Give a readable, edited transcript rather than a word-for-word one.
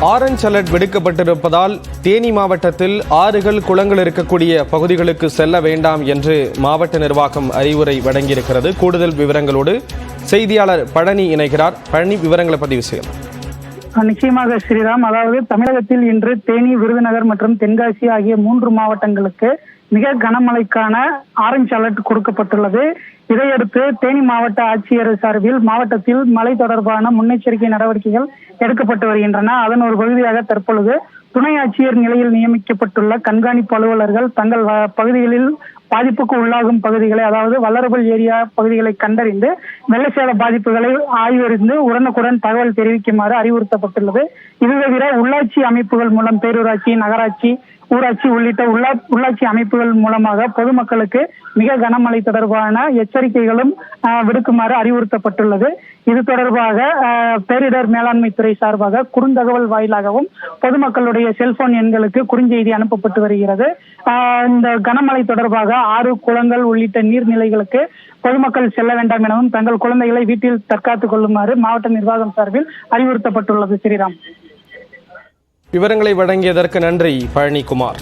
Orange alert விடுக்கப்பட்டிருப்பதால் Theni மாவட்டத்தில் ஆறுகள், குளங்கள் இருக்கக்கூடிய பகுதிகளுக்கு செல்ல வேண்டாம் என்று மாவட்ட நிர்வாகம் அறிவுரை வழங்கியிருக்கிறது. கூடுதல் விவரங்களோடு செய்தியாளர் பழனி இணைகிறார். பழனி, விவரங்களை பதிவு செய்யலாம். நிச்சயமாக ஸ்ரீராம். அதாவது தமிழகத்தில் இன்று தேனி, விருதுநகர் மற்றும் தென்காசி ஆகிய 3 மாவட்டங்களுக்கு மிக கனமழைக்கான ஆரஞ்ச் அலர்ட் கொடுக்கப்பட்டுள்ளது. இதையடுத்து தேனி மாவட்ட ஆட்சியர் சார்பில் மாவட்டத்தில் மழை தொடர்பான முன்னெச்சரிக்கை நடவடிக்கைகள் எடுக்கப்பட்டு வருகின்றன. அதன் ஒரு பகுதியாக தற்பொழுது துணை ஆட்சியர் நிலையில் நியமிக்கப்பட்டுள்ள கண்காணிப்பு அலுவலர்கள் தங்கள் பகுதிகளில் பாதிப்புக்கு உள்ளாகும் பகுதிகளை, அதாவது வல்லரபல் ஏரியா பகுதிகளை கண்டறிந்து வெள்ள சேத பாதிப்புகளை ஆய்வறிந்து உடனுக்குடன் தகவல் தெரிவிக்குமாறு அறிவுறுத்தப்பட்டுள்ளது. இது தவிர உள்ளாட்சி அமைப்புகள் மூலம் பேரூராட்சி, நகராட்சி, ஊராட்சி உள்ளிட்ட உள்ளாட்சி அமைப்புகள் மூலமாக பொதுமக்களுக்கு மிக கனமழை தொடர்பான எச்சரிக்கைகளும் விடுக்குமாறு அறிவுறுத்தப்பட்டுள்ளது. இது தொடர்பாக பேரிடர் மேலாண்மை துறை சார்பாக குறுந்தகவல் வாயிலாகவும் பொதுமக்களுடைய செல்போன் எண்களுக்கு குறுஞ்செய்தி அனுப்பப்பட்டு வருகிறது. இந்த கனமழை தொடர்பாக ஆறு, குளங்கள் உள்ளிட்ட நீர்நிலைகளுக்கு பொதுமக்கள் செல்ல வேண்டாம் எனவும் தங்கள் குழந்தைகளை வீட்டில் தற்காத்துக் கொள்ளுமாறு மாவட்ட நிர்வாகம் சார்பில் அறிவுறுத்தப்பட்டுள்ளது. ஸ்ரீராம், விவரங்களை வழங்கியதற்கு நன்றி பழனிக்குமார்.